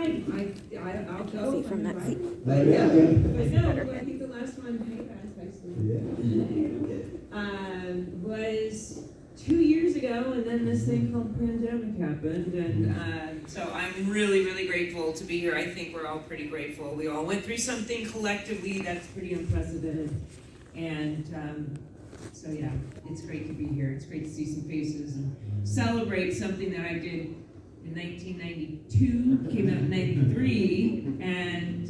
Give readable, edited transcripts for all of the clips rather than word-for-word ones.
I'll go. See from that seat. But yeah, but no, Better. I think the last one, hey guys, was 2 years ago, and then this thing called pandemic happened, and so I'm really, really grateful to be here. I think we're all pretty grateful. We all went through something collectively that's pretty unprecedented, and so yeah, it's great to be here. It's great to see some faces and celebrate something that I did in 1992, came out in 93, and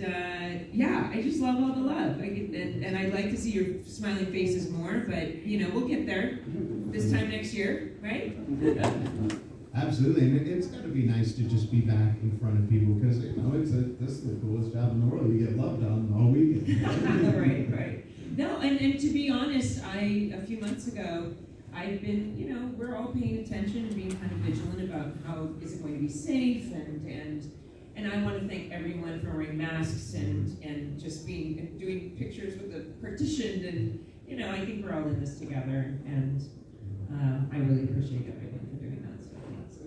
yeah, I just love all the love. And I'd like to see your smiling faces more, but you know, we'll get there this time next year, right? Absolutely, and it's got to be nice to just be back in front of people, because you know, this is the coolest job in the world. You get loved on all weekend. Right. No, and to be honest, a few months ago, I've been, you know, we're all paying attention and being kind of vigilant about how is it going to be safe, and I want to thank everyone for wearing masks and just doing pictures with the partitioned, and you know, I think we're all in this together, and I really appreciate everyone for doing that. So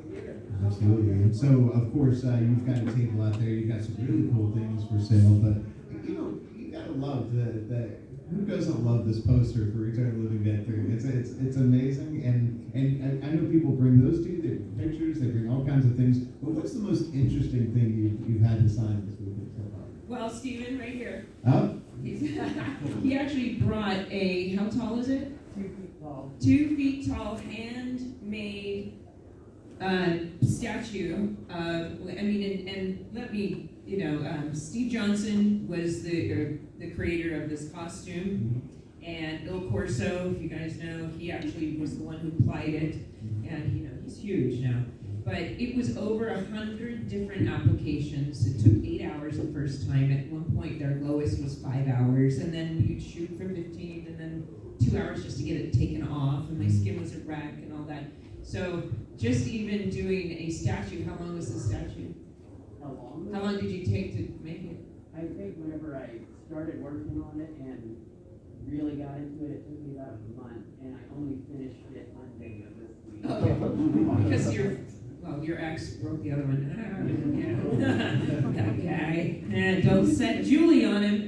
thanks. Absolutely, and so of course you've got a table out there. You've got some really cool things for sale, but you know, you gotta love the who doesn't love this poster for Return Living Dead 3? It's amazing, and I know people bring those to you. They bring pictures, they bring all kinds of things. But what's the most interesting thing you've had to sign this weekend so far? Well, Stephen, right here. Huh? He actually brought a, how tall is it? 2 feet tall. 2 feet tall, handmade statue of, and let me, you know, Steve Johnson was the creator of this costume, and Il Corso, if you guys know, he actually was the one who applied it, and you know, he's huge now. But it was over 100 different applications. It took 8 hours the first time. At one point, their lowest was 5 hours, and then you'd shoot for 15, and then 2 hours just to get it taken off, and my skin was a wreck and all that. So just even doing a statue, how long was the statue? How long? How long did you take to make it? I think whenever I started working on it and really got into it, it took me about a month, and I only finished it Monday of this week. Okay, because your ex broke the other one. Yeah. Okay, and don't set Julie on him.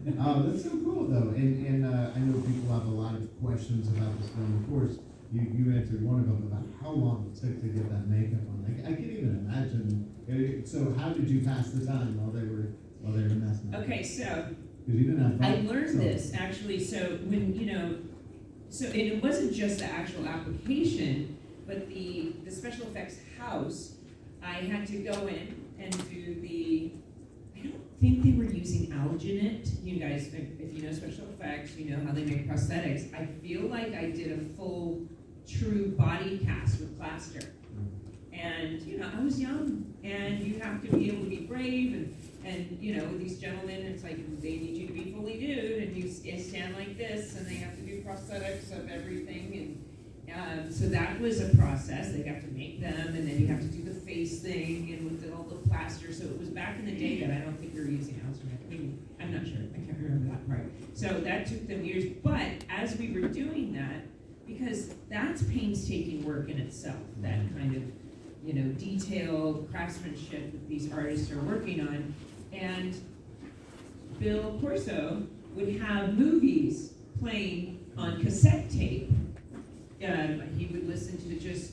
That's so cool, though, and I know people have a lot of questions about this film. Of course, you answered one of them about how long it took to get that makeup on. I can't even imagine. So how did you pass the time while they were messing up? Okay, so Because you didn't have fun. I learned this actually. So when and it wasn't just the actual application, but the special effects house. I had to go in and do the. I don't think they were using alginate. You guys, if you know special effects, you know how they make prosthetics. I feel like I did a full, true body cast with plaster. And, you know, I was young, and you have to be able to be brave, and you know, with these gentlemen, it's like they need you to be fully nude, and you stand like this, and they have to do prosthetics of everything, and so that was a process. They have to make them, and then you have to do the face thing, and with all the plaster. So it was back in the day that I don't think we were using alginate. I mean, I'm not sure. I can't remember that part. So that took them years. But as we were doing that, because that's painstaking work in itself, that kind of, you know, detailed craftsmanship that these artists are working on. And Bill Corso would have movies playing on cassette tape. He would listen to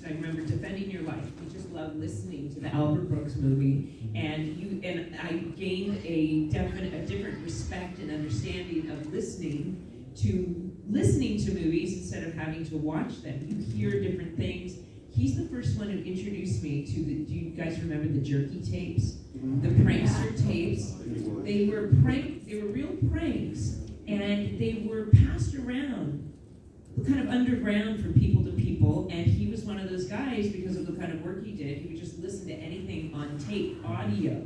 I remember Defending Your Life. He just loved listening to the Albert Brooks movie. And I gained a different respect and understanding of listening to movies instead of having to watch them. You hear different things. He's the first one who introduced me to do you guys remember the jerky tapes? The prankster tapes? They were real pranks, and they were passed around kind of underground from people to people, and he was one of those guys, because of the kind of work he did, he would just listen to anything on tape, audio.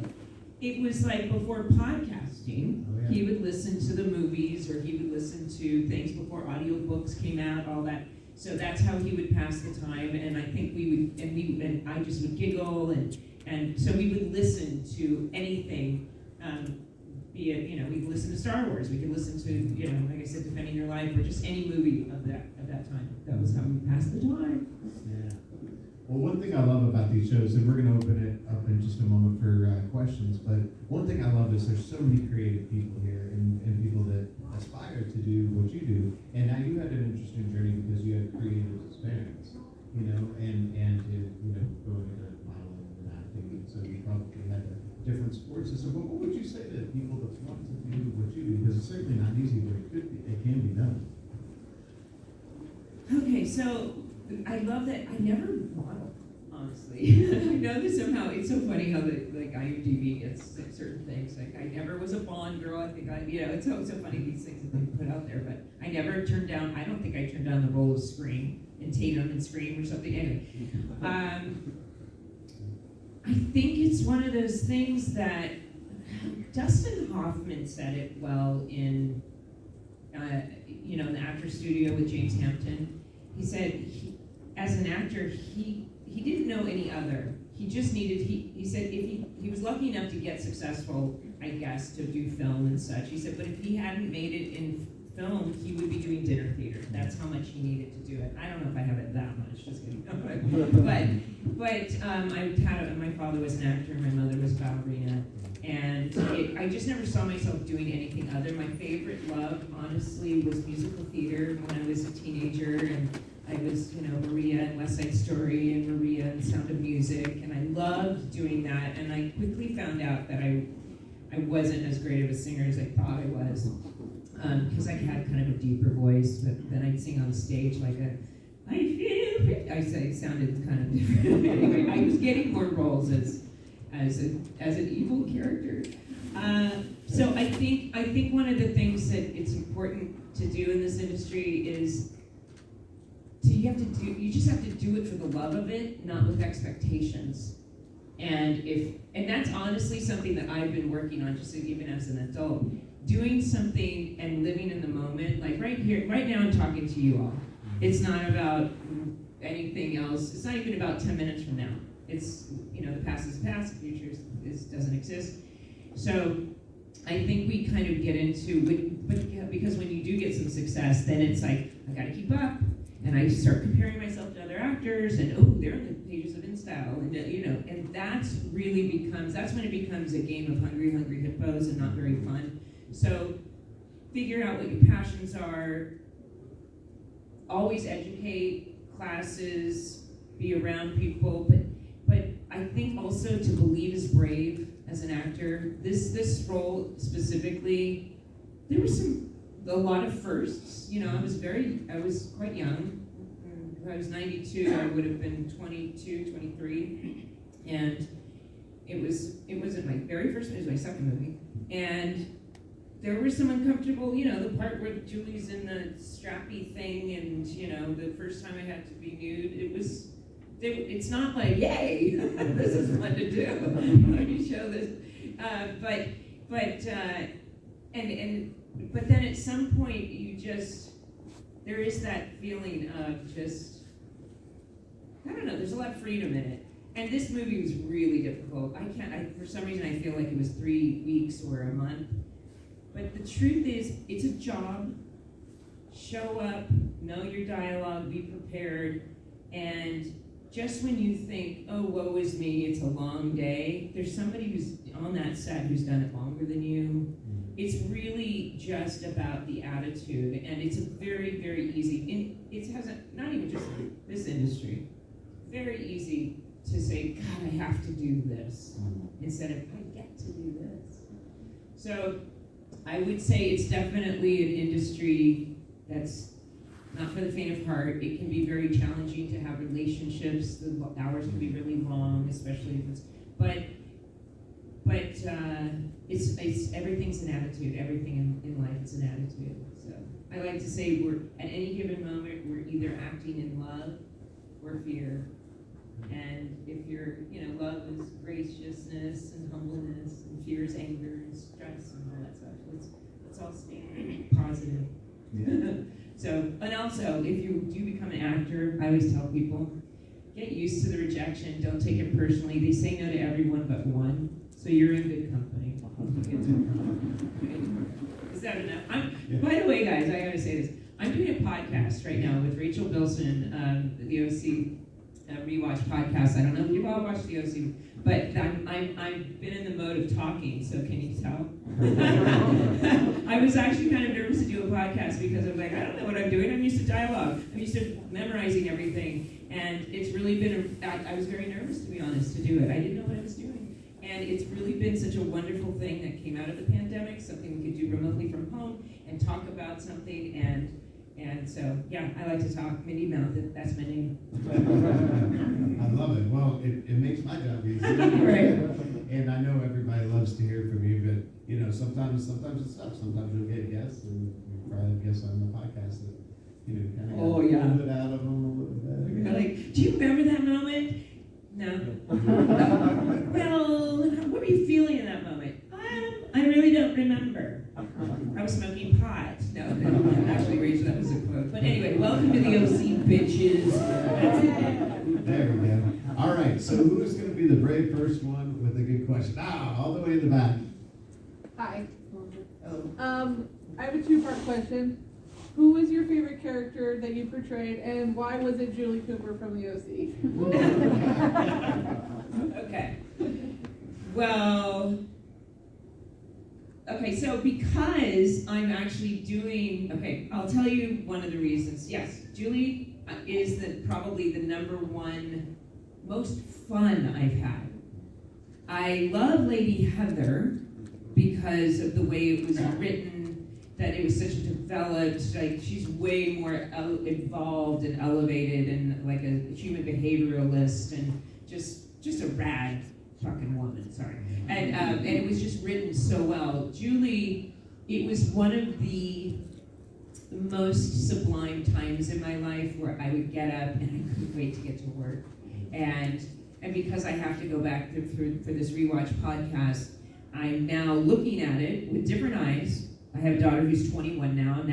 It was like before podcasting. Oh, yeah. He would listen to the movies, or he would listen to things before audiobooks came out, all that. So that's how he would pass the time, and I think and I just would giggle, and so we would listen to anything, be it, you know, we could listen to Star Wars, we could listen to, you know, like I said, Defending Your Life, or just any movie of that time. That was how we passed the time. Yeah. Well, one thing I love about these shows, and we're going to open it up in just a moment for questions, but one thing I love is there's so many creative people here and people that aspire to do what you do. And now you had an interesting journey because you had creative experience, you know, and to, you know, going into modeling and acting, and so you probably had a different support system. But what would you say to people that want to do what you do? Because it's certainly not easy, but it can be done. Okay, so I love that I never modeled, honestly. I know that somehow it's so funny how like IMDb gets certain things. Like I never was a Bond girl. I think it's so funny these things that they put out there. But I never turned down. I don't think I turned down the role of Scream in Tatum and Scream or something. Anyway, I think it's one of those things that Dustin Hoffman said it well in in the Actors Studio with James Hampton. He said, as an actor, he didn't know any other. He just needed, he said if he was lucky enough to get successful, I guess, to do film and such. He said, but if he hadn't made it in film, he would be doing dinner theater. That's how much he needed to do it. I don't know if I have it that much, just kidding. My father was an actor, my mother was a ballerina, and I just never saw myself doing anything other. My favorite love, honestly, was musical theater when I was a teenager, and I was, Maria in West Side Story and Maria in Sound of Music, and I loved doing that, and I quickly found out that I wasn't as great of a singer as I thought I was, because I had kind of a deeper voice, but then I'd sing on stage like I sounded kind of different. Anyway, I was getting more roles as an evil character. So I think one of the things that it's important to do in this industry is you just have to do it for the love of it, not with expectations. And that's honestly something that I've been working on, just even as an adult, doing something and living in the moment. Like right now, I'm talking to you all. It's not about anything else. It's not even about 10 minutes from now. It's the past is past, the future doesn't exist. So I think we kind of get into because when you do get some success, then it's like I got to keep up. And I start comparing myself to other actors, and they're in the pages of InStyle, and that's when it becomes a game of hungry hippos and not very fun. So figure out what your passions are, always educate, classes, be around people, but I think also to believe is brave as an actor. This role specifically, there was a lot of firsts. I was quite young. If I was 92, I would have been 22, 23. And it wasn't my very first movie, it was my second movie. And there was some uncomfortable, the part where Julie's in the strappy thing and, the first time I had to be nude, it's not like, yay, this is fun to do. Let me show this. But then at some point there is that feeling of just, I don't know, there's a lot of freedom in it. And this movie was really difficult. For some reason I feel like it was 3 weeks or a month. But the truth is, it's a job. Show up, know your dialogue, be prepared, and just when you think, oh, woe is me, it's a long day, there's somebody who's on that set who's done it longer than you. It's really just about the attitude, and it's a very, very easy, it hasn't, not even just this industry, very easy to say, God, I have to do this, instead of, I get to do this. So I would say it's definitely an industry that's not for the faint of heart. It can be very challenging to have relationships. The hours can be really long, especially if it's, but it's everything's an attitude. Everything in life is an attitude. So I like to say at any given moment, we're either acting in love or fear. And if love is graciousness and humbleness, and fear is anger and stress and all that stuff. Let's all stay positive. Yeah. So, and also, if you do become an actor, I always tell people, get used to the rejection. Don't take it personally. They say no to everyone but one, so you're in good company. Is that enough? By the way, guys, I gotta say this. I'm doing a podcast right now with Rachel Bilson, the OC, rewatch podcast. I don't know if you've all watched the OC, but I've been in the mode of talking, so can you tell? I was actually kind of nervous to do a podcast because I'm like, I don't know what I'm doing. I'm used to dialogue. I'm used to memorizing everything. And it's really been, I was very nervous, to be honest, to do it. I didn't know what I was doing. And it's really been such a wonderful thing that came out of the pandemic, something we could do remotely from home and talk about something. And so, yeah, I like to talk. Minnie Mouth, that's my name. I love it. Well, it makes my job easier. Right. And I know everybody loves to hear from you, but you know, sometimes it's tough. Sometimes you'll get guests, and you probably have guests on the podcast that kind of Oh, yeah. a little bit out of them a little bit. You're like, do you remember that moment? No. Well, what were you feeling in that moment? I really don't remember. I was smoking pot. No, actually, Rachel, that was a quote. But anyway, welcome to the OC, bitches. There we go. All right, so who is going to be the brave first one with a good question? All the way in the back. Hi. Hello. I have a two-part question. Who was your favorite character that you portrayed, and why was it Julie Cooper from the OC? Okay. Well, okay, so because I'm actually doing, I'll tell you one of the reasons. Yes, Julie is probably the number one most fun I've had. I love Lady Heather because of the way it was written, that it was such a developed, like she's way more involved and elevated and like a human behavioralist and just a rad fucking woman, sorry. And it was just written so well. Julie, it was one of the most sublime times in my life where I would get up and I couldn't wait to get to work. And because I have to go back for this rewatch podcast, I'm now looking at it with different eyes. I have a daughter who's 21 now. I'm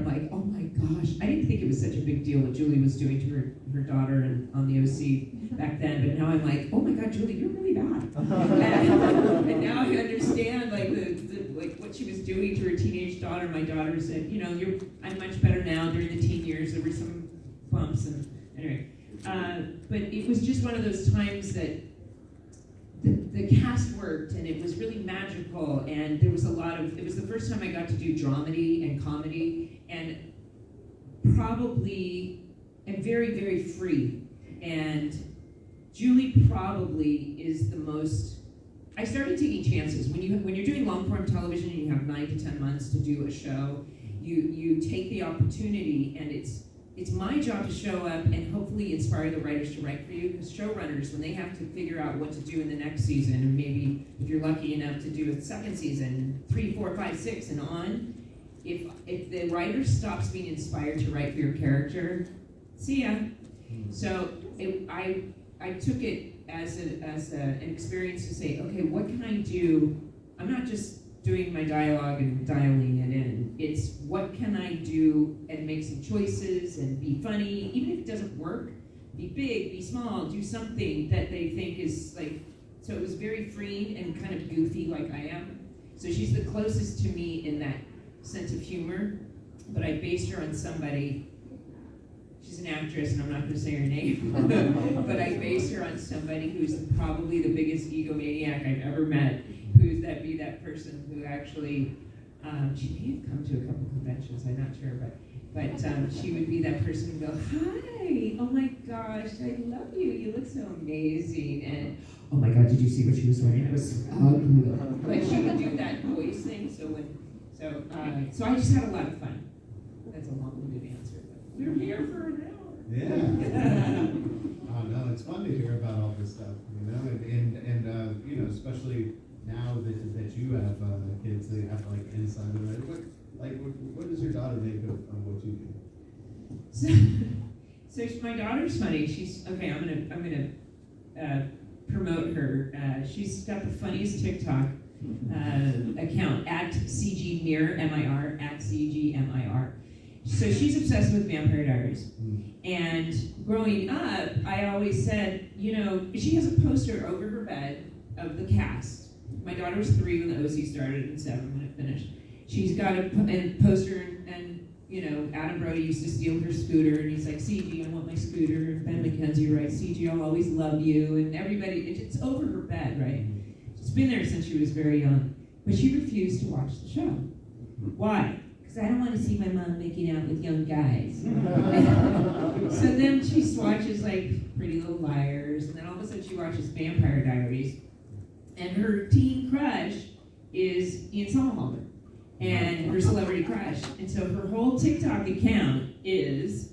like, oh my gosh, I didn't think it was such a big deal what Julie was doing to her daughter on the OC back then. But now I'm like, oh my God, Julie, you're really bad. And now I understand like like what she was doing to her teenage daughter. My daughter said, I'm much better now. During the teen years, there were some bumps and anyway. But it was just one of those times that the cast worked and it was really magical, and there was it was the first time I got to do dramedy and comedy, and very, very free. And Julie probably is the most, I started taking chances. When you're doing long form television and you have 9 to 10 months to do a show, you take the opportunity, and it's my job to show up and hopefully inspire the writers to write for you, because showrunners, when they have to figure out what to do in the next season, and maybe if you're lucky enough to do a second season, 3, 4, 5, 6, and on, if the writer stops being inspired to write for your character, see ya. So I took it as an experience to say, okay, what can I do? I'm not just doing my dialogue and dialing it in. It's what can I do and make some choices and be funny, even if it doesn't work. Be big, be small, do something that they think is like, so it was very freeing and kind of goofy like I am. So she's the closest to me in that sense of humor, but I based her on somebody, she's an actress and I'm not gonna say her name, but I based her on somebody who's probably the biggest egomaniac I've ever met, be that person who actually, she may have come to a couple conventions, I'm not sure, but she would be that person who would go, hi, oh my gosh, I love you, you look so amazing, and oh my God, did you see what she was wearing? It was ugly. But she would do that voice thing, so I just had a lot of fun. That's a long-winded answer, but we're here for an hour. Yeah. Oh no, it's fun to hear about all this stuff, and especially now that you have kids, they have like insight of it. What does your daughter think of what you do? So my daughter's funny. She's okay. I'm gonna promote her. She's got the funniest TikTok account at CGMIR, M-I-R, at CGMIR. So she's obsessed with Vampire Diaries. And growing up, I always said, she has a poster over her bed of the cast. My daughter was 3 when the OC started and 7 when it finished. She's got a poster, and Adam Brody used to steal her scooter, and he's like, CG, I want my scooter. And Ben McKenzie writes, CG, I'll always love you. And everybody, it's over her bed, right? It's been there since she was very young. But she refused to watch the show. Why? Because I don't want to see my mom making out with young guys. So then she watches like Pretty Little Liars, and then all of a sudden she watches Vampire Diaries, and her teen crush is Ian Somerhalder, and her celebrity crush. And so her whole TikTok account is,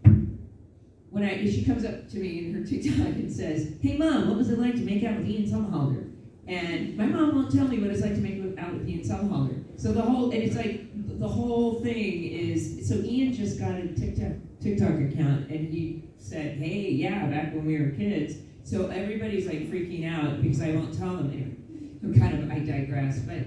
if she comes up to me in her TikTok and says, hey mom, what was it like to make out with Ian Somerhalder? And my mom won't tell me what it's like to make out with Ian Somerhalder. So the whole thing is, so Ian just got a TikTok account, and he said, hey, yeah, back when we were kids. So everybody's like freaking out because I won't tell them. I digress, but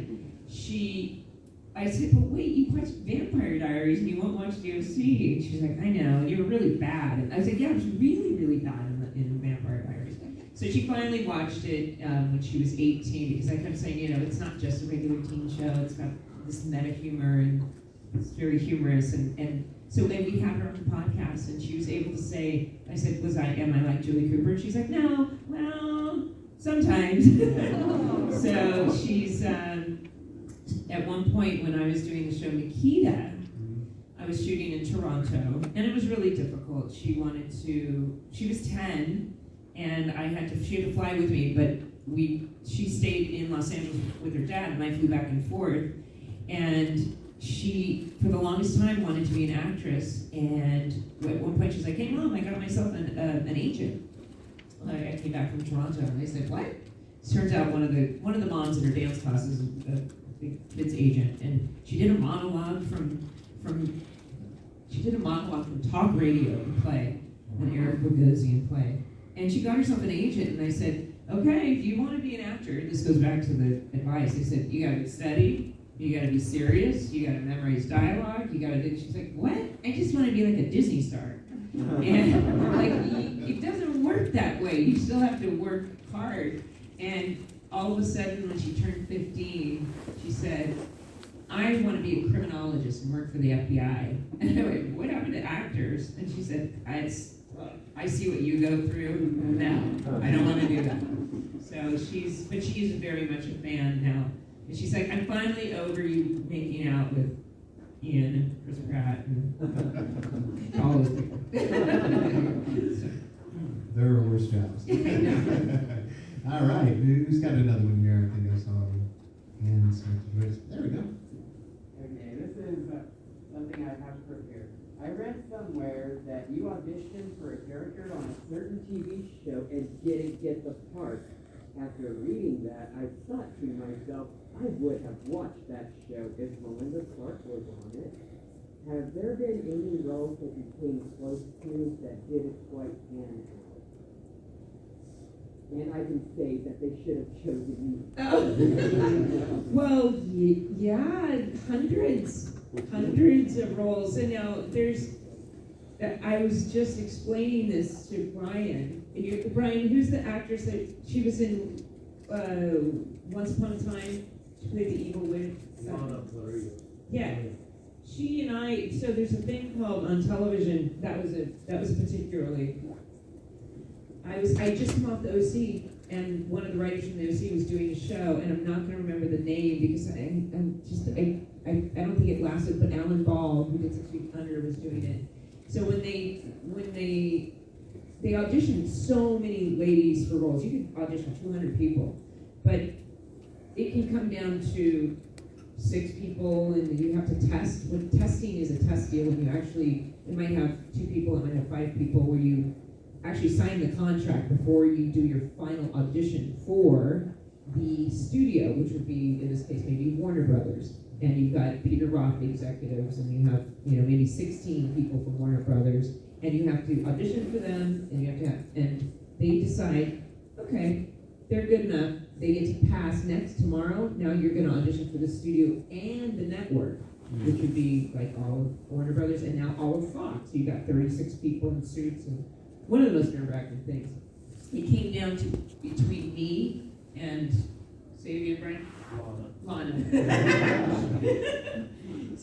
I said, but wait, you watched Vampire Diaries and you won't watch DOC. And she's like, I know, and you were really bad. And I was like, yeah, I was really, really bad in Vampire Diaries. So she finally watched it when she was 18, because I kept saying, it's not just a regular teen show, it's got this meta humor, and it's very humorous. And so then we had her on the podcast, and she was able to say, I said, am I like Julie Cooper? And she's like, no, well, sometimes. So she's, at one point when I was doing the show Nikita, I was shooting in Toronto, and it was really difficult. She was 10, and she had to fly with me, but she stayed in Los Angeles with her dad, and I flew back and forth. And she, for the longest time, wanted to be an actress. And at one point, she's like, "Hey, mom, I got myself an agent." I came back from Toronto, and they said, "What?" It turns out one of the moms in her dance class is a kid's agent, and she did a monologue from talk radio play, an Eric Bogosian play. And she got herself an agent, and I said, okay, if you want to be an actor, this goes back to the advice. I said, you got to study, you got to be serious, you got to memorize dialogue, you got to do. She's like, what? I just want to be like a Disney star. And it doesn't work that way. You still have to work hard. And all of a sudden, when she turned 15, she said, I want to be a criminologist and work for the FBI. And I went, what happened to actors? And she said, I see what you go through. No, I don't want to do that. So she is very much a fan now. And she's like, I'm finally over you making out with Ian and Chris Pratt and all those people. There are worse jobs. All right, who's got another one here? I think I saw hands. There we go. Okay, this is something I have prepared. I read somewhere that you auditioned for a character on a certain TV show and didn't get the part. After reading that, I thought to myself, I would have watched that show if Melinda Clarke was on it. Have there been any roles that you came close to that didn't quite pan out? And I can say that they should have chosen you. Oh. Well, yeah, hundreds of roles. And now I was just explaining this to Brian. Brian, who's the actress that she was in Once Upon a Time? She played the evil witch. Yeah. She and I, so there's a thing called on television, that was particularly, I just come off the OC, and one of the writers from the OC was doing a show, and I'm not going to remember the name because I don't think it lasted, but Alan Ball, who did 6 Feet Under, was doing it. So when they auditioned so many ladies for roles, you could audition 200 people, but it can come down to 6 people, and you have to test. When testing is a test deal, when it might have 2 people, it might have 5 people, where you actually sign the contract before you do your final audition for the studio, which would be, in this case, maybe Warner Brothers. And you've got Peter Roth, the executives, and you have, maybe 16 people from Warner Brothers, and you have to audition for them, and they decide, okay, they're good enough, they get to pass next tomorrow, now you're gonna audition for the studio and the network, which would be like all of Warner Brothers, and now all of Fox. You got 36 people in suits, and one of the most nerve-wracking things, it came down to between me and, say it again, Brian? Lana.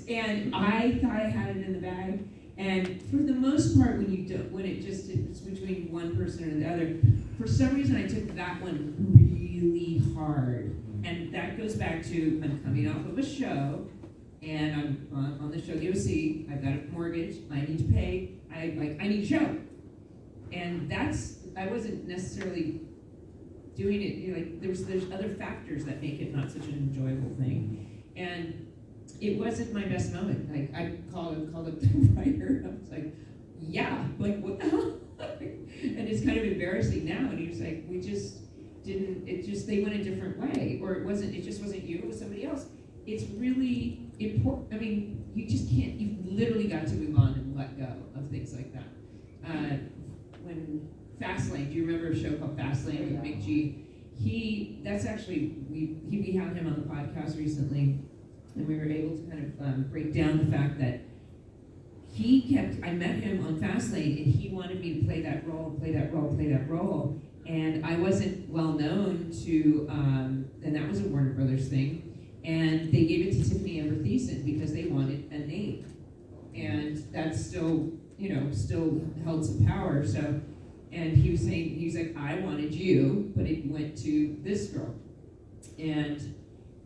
And I thought I had it in the bag. And for the most part, when it just it's between one person or the other, for some reason I took that one really hard. And that goes back to I'm coming off of a show, and I'm on the show The OC. I've got a mortgage. I need to pay. I need a show. And I wasn't necessarily doing it. Like there's other factors that make it not such an enjoyable thing. And it wasn't my best moment. Like I called up the writer. I was like, yeah, like what the hell? And it's kind of embarrassing now. And he was like, we just didn't. They went a different way, or it just wasn't you. It was somebody else. It's really important. I mean, you just can't. You've literally got to move on and let go of things like that. When Fastlane, do you remember a show called Fastlane with Big G? We had him on the podcast recently. And we were able to kind of break down the fact that I met him on Fastlane, and he wanted me to play that role. And I wasn't well known to, and that was a Warner Brothers thing. And they gave it to Tiffany Amber Thiessen because they wanted a name. And that's still held some power. So, and he was like, I wanted you, but it went to this girl.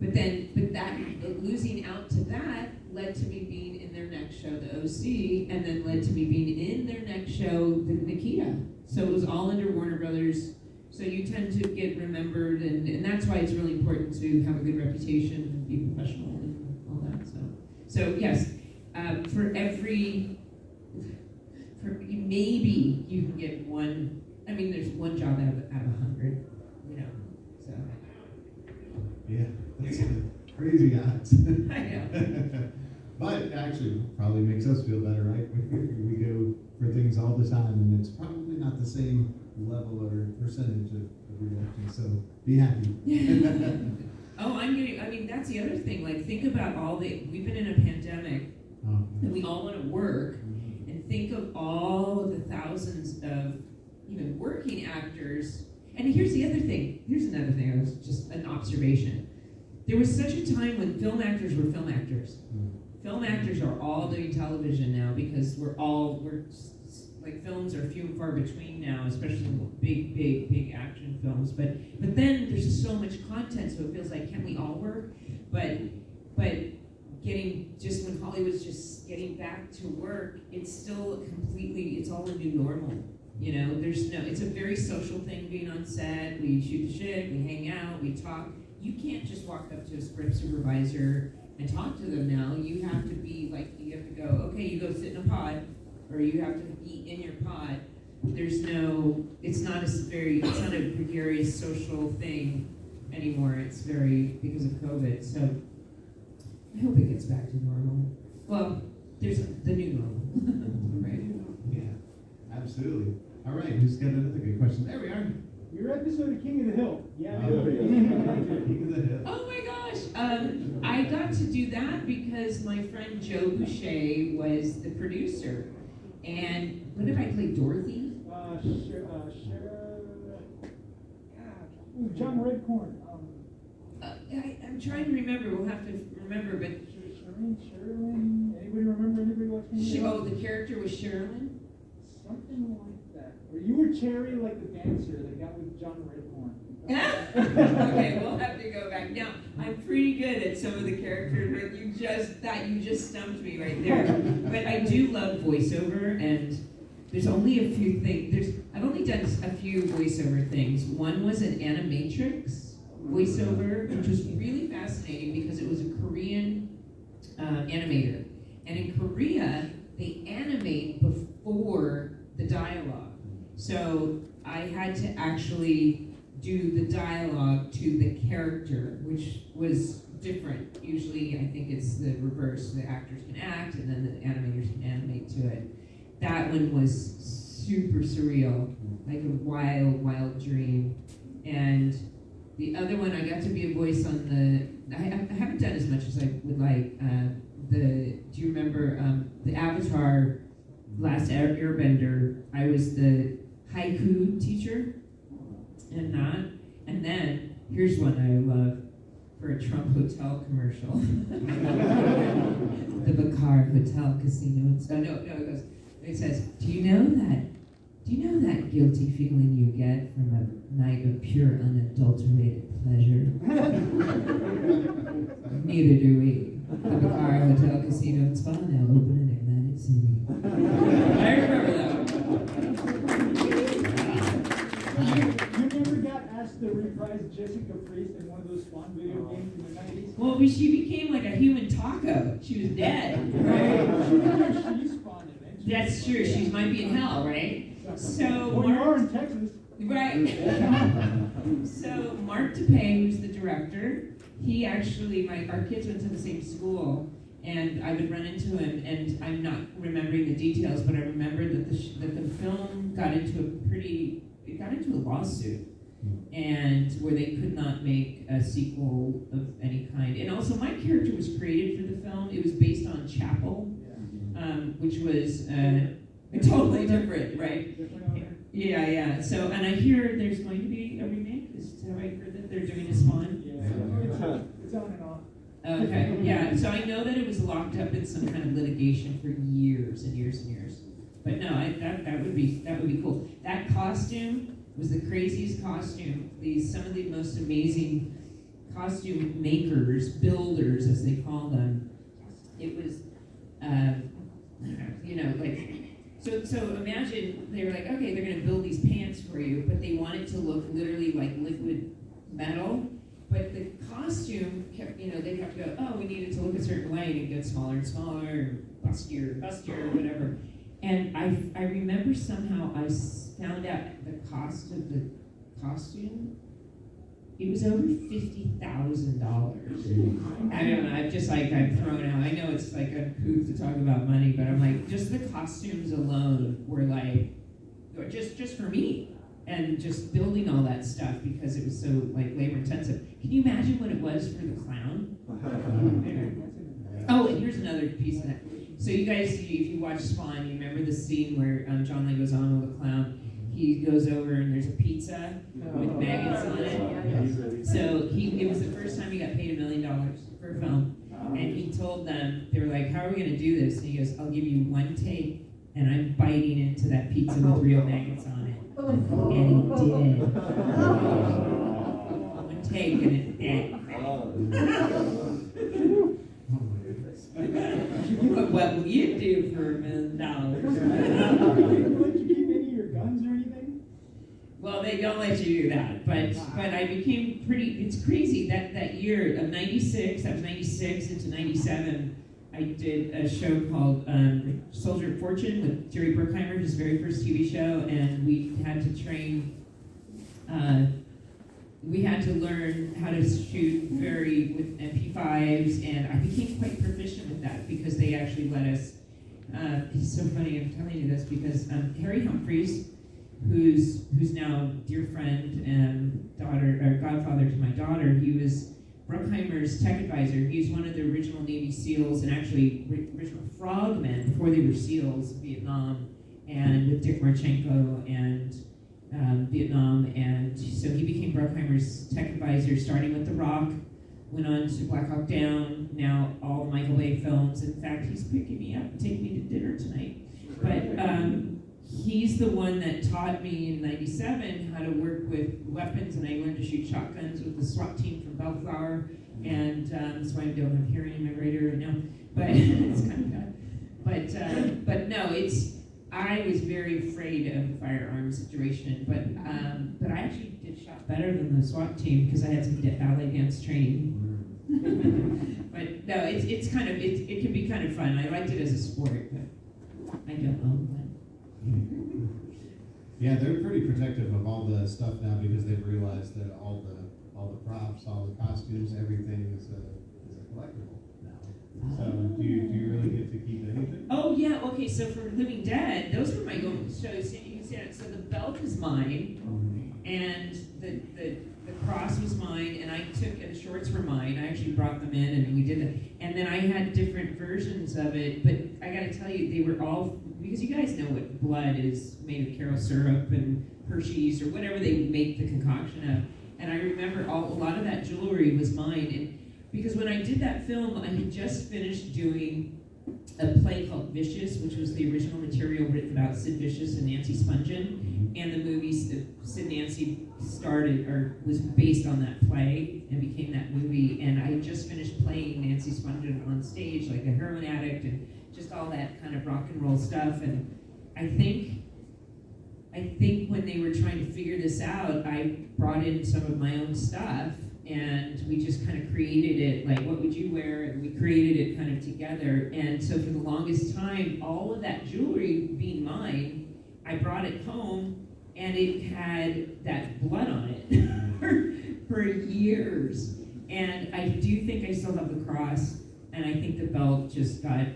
But that losing out to that led to me being in their next show, The OC, and then led to me being in their next show, The Nikita. So it was all under Warner Brothers. So you tend to get remembered, and that's why it's really important to have a good reputation and be professional and all that. So yes, maybe you can get one. I mean, there's one job out of 100, So. Yeah, that's crazy odds. I know. But actually, probably makes us feel better, right? We go for things all the time, and it's probably not the same level or percentage of rejection. So be happy. That's the other thing. Like, think about we've been in a pandemic, and we all want to work, and think of all of the thousands of even working actors. And here's the other thing. Here's another thing. It was just an observation. There was such a time when film actors were film actors. Film actors are all doing television now because films are few and far between now, especially big action films. But then there's just so much content, so it feels like, can we all work? But when Hollywood's just getting back to work, it's all a new normal. It's a very social thing being on set. We shoot the shit, we hang out, we talk. You can't just walk up to a script supervisor and talk to them now. You have to go, okay, you go sit in a pod, or you have to eat in your pod. It's not a gregarious social thing anymore. It's because of COVID. So I hope it gets back to normal. Well, there's the new normal, right? Yeah, absolutely. All right, who's got another good question? There we are. Your episode of King of the Hill. Yeah, King of the Hill. Oh my gosh! I got to do that because my friend Joe Boucher was the producer. And what did I play? Dorothy? John Redcorn. I'm trying to remember. We'll have to remember, but Sherilyn. Anybody remember anybody watching? The character was Sherilyn? Something like that. Or you were Cherry, like the dancer that got with John Redcorn. Okay, we'll have to go back. Now, I'm pretty good at some of the characters, but you just stumped me right there. But I do love voiceover, and there's only a few things. I've only done a few voiceover things. One was an animatrix voiceover, which was really fascinating because it was a Korean animator. And in Korea, they animate before the dialogue. So I had to actually do the dialogue to the character, which was different. Usually, I think it's the reverse. The actors can act, and then the animators can animate to it. That one was super surreal, like a wild dream. And the other one, I got to be a voice on I haven't done as much as I would like. Do you remember the Avatar Last Airbender? I was the haiku teacher and then here's one I love. For for a Trump hotel commercial. The Bacar Hotel Casino. It says, do you know that guilty feeling you get from a night of pure unadulterated pleasure? Neither do we. The Bacar Hotel Casino and Spa now open in Atlantic City. I remember that. You never got asked to reprise Jessica Priest in one of those Spawn video games in the 90s? Well, she became like a human taco. She was dead, right? She spawned eventually. That's true. She might be in hell, right? So Well, you are in Texas. right. So Mark DePay, who's the director, he actually, our kids went to the same school, and I would run into him, and I'm not remembering the details, but I remember that the film got into a lawsuit, and where they could not make a sequel of any kind. And also, my character was created for the film. It was based on Chapel, which was totally different, right? Yeah. So, and I hear there's going to be a remake. Have I heard that they're doing a Spawn? Yeah. It's on and off. Okay, yeah. So I know that it was locked up in some kind of litigation for years and years and years. But no, that would be cool. That costume was the craziest costume. Some of the most amazing costume makers, builders as they call them. It was, So imagine they were like, okay, they're going to build these pants for you, but they want it to look literally like liquid metal. But the costume kept, they'd have to go, oh, we need it to look a certain way, and it gets smaller and smaller, and bustier, whatever. And I remember somehow I found out the cost of the costume. It was over $50,000. I don't know. I'm thrown out. I know it's like uncouth to talk about money, but I'm like, just the costumes alone were like, just for me, and just building all that stuff because it was so like labor intensive. Can you imagine what it was for the clown? Oh, and here's another piece of that. So you guys, if you watch Spawn, you remember the scene where John Leguizamo, the clown, he goes over and there's a pizza with maggots on it. So it was the first time he got paid $1 million for a film. And he told them, they were like, how are we going to do this? And he goes, I'll give you one take, and I'm biting into that pizza with real maggots on it. And he did. One take, and it dead. What will you do for $1 million? Don't you keep any of your guns or anything? Well, they don't let you do that, but I became it's crazy that year of 96, that was 96 into 97, I did a show called Soldier of Fortune with Jerry Bruckheimer, his very first TV show, and we had to train, we had to learn how to shoot with MP5s, and I became quite proficient with that because they actually let us, it's so funny I'm telling you this because Harry Humphreys, who's now dear friend and godfather to my daughter, he was Bruckheimer's tech advisor. He was one of the original Navy SEALs and actually original frogmen before they were SEALs, Vietnam, and with Dick Marchenko and Vietnam, and so he became Bruckheimer's tech advisor, starting with The Rock, went on to Black Hawk Down, now all the Michael Bay films. In fact, he's picking me up and taking me to dinner tonight. But he's the one that taught me in 97 how to work with weapons, and I learned to shoot shotguns with the SWAT team from Bellflower, and that's why I don't have hearing in my radio right now, but it's kind of bad. But no, I was very afraid of the firearm situation, but I actually did shot better than the SWAT team because I had some ballet dance training. But no, it can be kind of fun. I liked it as a sport, but I don't own one. Yeah, they're pretty protective of all the stuff now because they've realized that all the props, all the costumes, everything is a collectible now. So do you really get to keep anything? Oh yeah, okay. So for Living Dead, those were my own shows. You can see it. So the belt is mine, and the cross was mine, and and the shorts were mine. I actually brought them in, and we did it. And then I had different versions of it, but I got to tell you, they were all, because you guys know what blood is made of, Carol syrup and Hershey's or whatever they make the concoction of. And I remember a lot of that jewelry was mine. And because when I did that film, I had just finished doing a play called Vicious, which was the original material written about Sid Vicious and Nancy Spungen. And the movie that Sid and Nancy started or was based on that play and became that movie. And I had just finished playing Nancy Spungen on stage, like a heroin addict and just all that kind of rock and roll stuff. And I think when they were trying to figure this out, I brought in some of my own stuff and we just kind of created it, like what would you wear? And we created it kind of together. And so for the longest time, all of that jewelry being mine, I brought it home and it had that blood on it for years. And I do think I still have the cross, and I think the belt just got,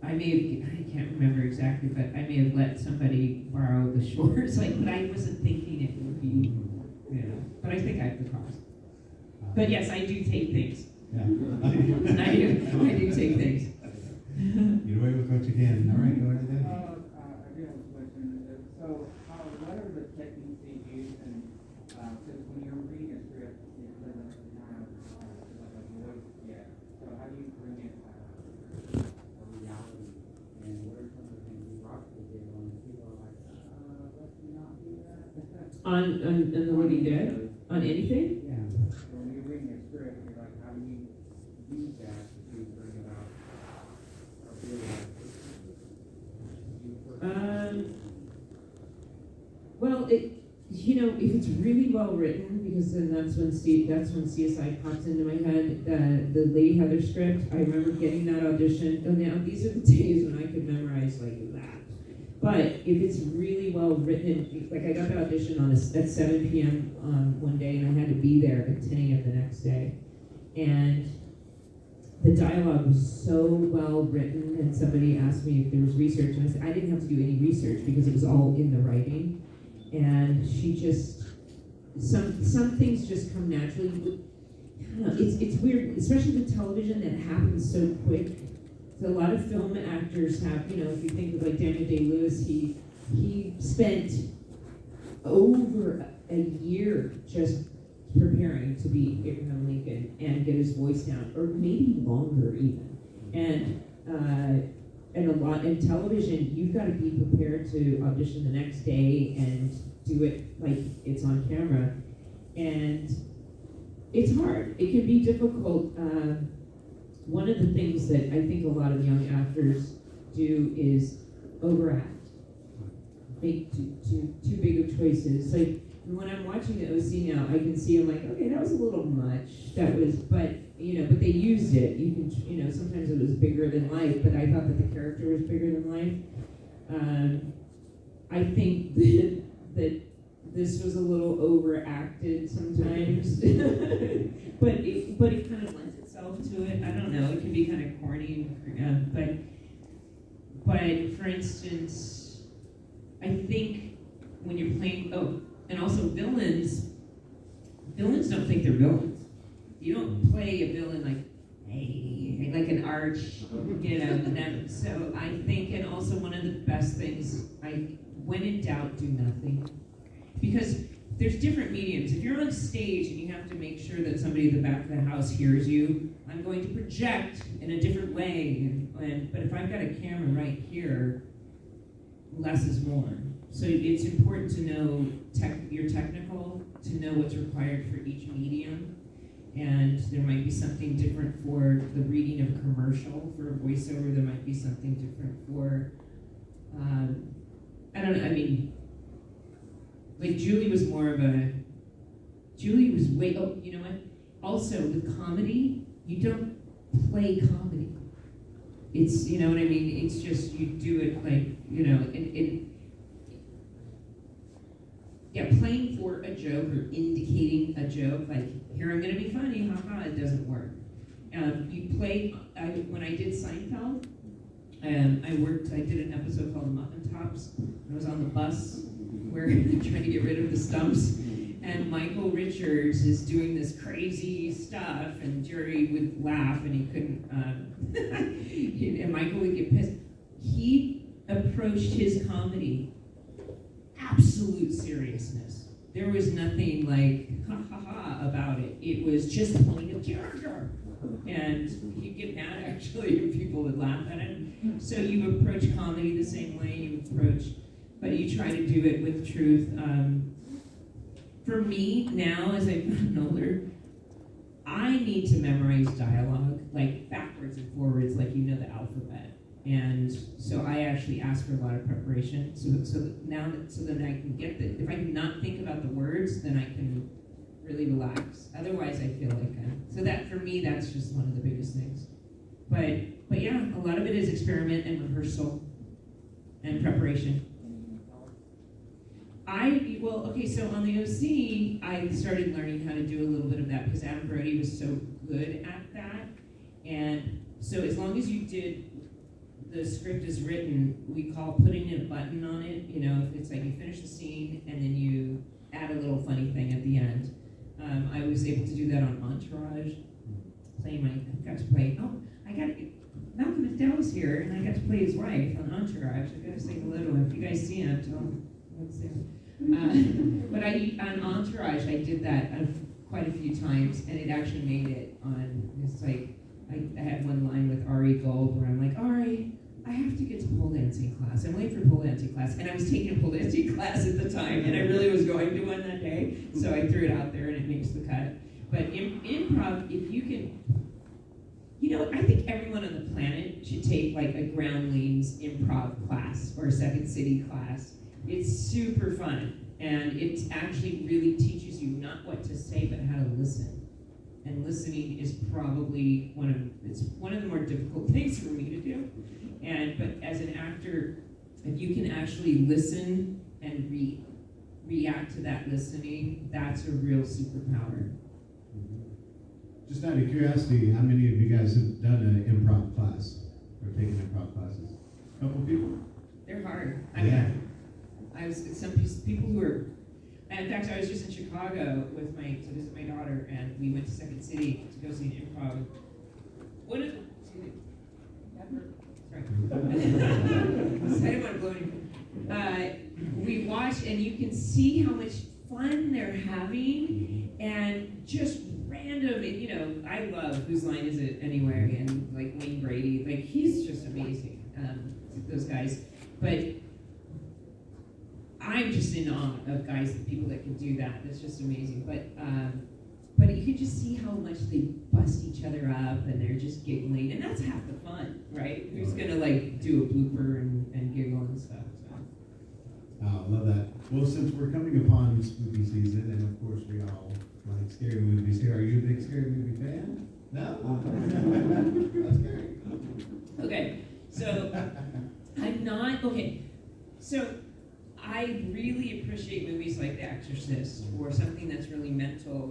I can't remember exactly, but I may have let somebody borrow the shorts, but I wasn't thinking it would be, but I think I have the cross. But yes, I do take things. Yeah. I do take things. Get away with what you can. All right, go ahead, Dave. I do have a question. So, what are the techniques they use? And because when you're reading a script, it doesn't have like a voice yet. So, how do you bring it a reality? And what are some of the things you rock to do when people are like, let's not do that? On The Living Dead? On anything? Yeah. So when you're reading a script, you're like, how do you use that to bring about a real Well, if it's really well written, because then that's when CSI pops into my head. The Lady Heather script, I remember getting that audition. And now these are the days when I could memorize like that. But if it's really well written, like I got the audition at 7 p.m. One day, and I had to be there at 10 a.m. the next day. And the dialogue was so well written, and somebody asked me if there was research, and I said I didn't have to do any research because it was all in the writing. And she just, some things just come naturally. I don't know, it's weird, especially with television that happens so quick. So a lot of film actors have, if you think of like Daniel Day-Lewis, he spent over a year just preparing to be Abraham Lincoln and get his voice down, or maybe longer even. And a lot in television, you've got to be prepared to audition the next day and do it like it's on camera. And it's hard. It can be difficult. One of the things that I think a lot of young actors do is overact. Make too big of choices. Like when I'm watching the OC now, I can see I'm like, okay, that was a little much. That was, but they used it. You can, sometimes it was bigger than life, but I thought that the character was bigger than life. I think that this was a little overacted sometimes, but it kind of lends itself to it. I don't know. It can be kind of corny, but for instance, I think when you're playing, and also villains don't think they're villains. You don't play a villain like, hey, like an arch, So I think, and also one of the best things, when in doubt, do nothing. Because there's different mediums. If you're on stage and you have to make sure that somebody at the back of the house hears you, I'm going to project in a different way. But if I've got a camera right here, less is more. So it's important to know your technical, to know what's required for each medium. And there might be something different for the reading of a commercial. For a voiceover, there might be something different for, I don't know, I mean, like Julie was way, you know what? Also, with comedy, you don't play comedy. It's, you know what I mean? It's just, you do it like, playing for a joke or indicating a joke, like, here I'm gonna be funny, haha, it doesn't work. You play, when I did Seinfeld, I did an episode called Muffin Tops. I was on the bus where they're trying to get rid of the stumps, and Michael Richards is doing this crazy stuff, and Jerry would laugh, and he couldn't, and Michael would get pissed. He approached his comedy absolute seriousness. there was nothing like ha ha ha about it. It was just playing a character. And he'd get mad actually if people would laugh at him. So you approach comedy the same way but you try to do it with truth. For me now, as I've gotten older, I need to memorize dialogue, like backwards and forwards, like you know the alphabet. And so I actually ask for a lot of preparation. So then I can get if I cannot think about the words, then I can really relax. Otherwise, I feel like so that for me, that's just one of the biggest things. But yeah, a lot of it is experiment and rehearsal and preparation. So on the OC, I started learning how to do a little bit of that because Adam Brody was so good at that. And so as long as you did the script is written, we call putting in a button on it. You know, if it's like you finish the scene and then you add a little funny thing at the end. I was able to do that on Entourage. Malcolm McDowell's here, and I got to play his wife on Entourage. I got to say hello to him. If you guys see him, tell him. But on Entourage, I did that quite a few times, and it actually made it on. It's like I had one line with Ari Gold where I'm like, Ari, I have to get to pole dancing class. I'm waiting for pole dancing class, and I was taking a pole dancing class at the time, and I really was going to one that day, so I threw it out there, and it makes the cut. But improv, if you can. I think everyone on the planet should take like a Groundlings improv class or a Second City class. It's super fun, and it actually really teaches you not what to say, but how to listen. And listening is probably one of the more difficult things for me to do. But as an actor, if you can actually listen and react to that listening, that's a real superpower. Just out of curiosity, how many of you guys have done an improv class or taken improv classes? A couple people? They're hard. I was some people who are. In fact, I was just in Chicago to visit my daughter, and we went to Second City to go see an improv. Sorry. I didn't want to blow anything. We watched, and you can see how much fun they're having, and just random. I love Whose Line Is It Anyway, and like Wayne Brady, like he's just amazing. Those guys, but I'm just in awe of people that can do that. That's just amazing. But you can just see how much they bust each other up, and they're just giggling, and that's half the fun, right? Who's gonna like do a blooper and giggle and stuff? So. Oh, I love that. Well, since we're coming upon spooky season, and of course we all like scary movies here, are you a big scary movie fan? No? That's scary. Okay, so I'm not, so I really appreciate movies like The Exorcist or something that's really mental,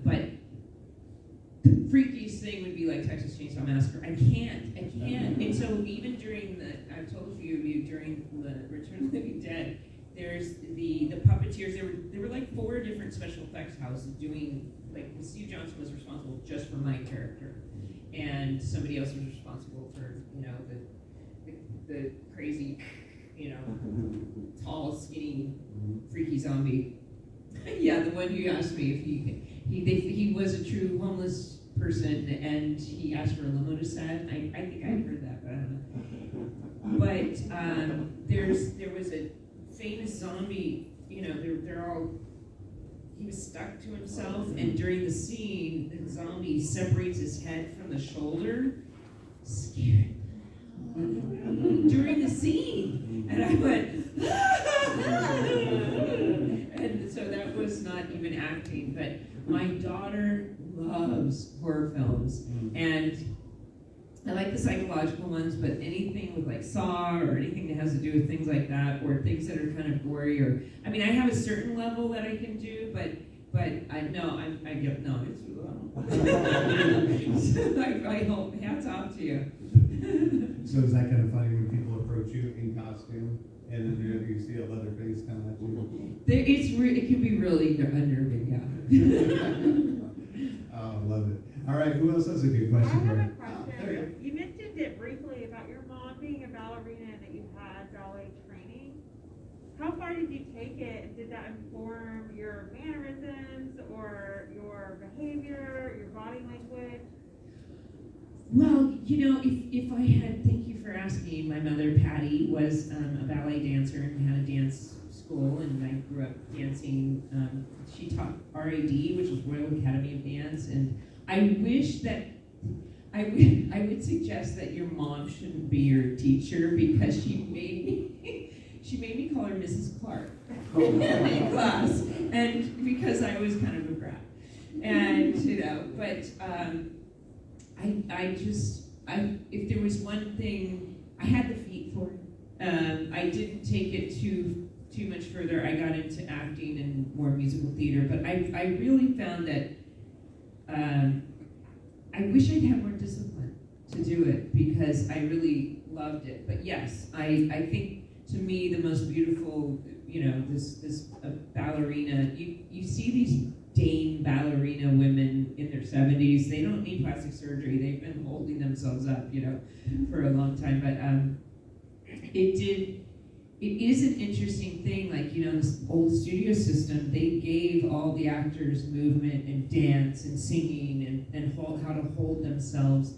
but the freakiest thing would be like Texas Chainsaw Massacre. I can't. And so even I've told a few of you, during the Return of the Living Dead, there's the puppeteers. There were like 4 different special effects houses doing, like Steve Johnson was responsible just for my character, and somebody else was responsible for, the crazy, tall, skinny, freaky zombie. Yeah, the one who asked me if he was a true homeless person, and he asked for a limo to set. I think I've heard that, but I don't know. But there was a famous zombie. He was stuck to himself, and during the scene, the zombie separates his head from the shoulder. Scared. During the scene, and I went, and so that was not even acting, but my daughter loves horror films, and I like the psychological ones, but anything with like Saw or anything that has to do with things like that, or things that are kind of gory, I have a certain level that I can do, but it's so I hope, hats off to you. So is that kind of funny when people approach you in costume and then you see a leather face coming at you? It can be really unnerving, yeah. Oh, love it. All right, who else has a good question? I have a Oh, question. there you You mentioned it briefly about your mom being a ballerina and that you had ballet training. how far did you take it? Did that inform your mannerisms or your behavior, your body language? Well, if I had, thank you for asking. My mother, Patty, was a ballet dancer and had a dance school, and I grew up dancing. She taught RAD, which was Royal Academy of Dance, and I wish that I would suggest that your mom shouldn't be your teacher because she made me call her Mrs. Clarke in class, and because I was kind of a brat, and but if there was one thing, I had the feet for it. I didn't take it too much further. I got into acting and more musical theater, but I really found that I wish I'd had more discipline to do it because I really loved it. But yes, I think to me the most beautiful, this ballerina. You see these Dane ballerina women in their 70s. They don't need plastic surgery. They've been holding themselves up, for a long time. But it is an interesting thing. Like, this old studio system, they gave all the actors movement and dance and singing and how to hold themselves,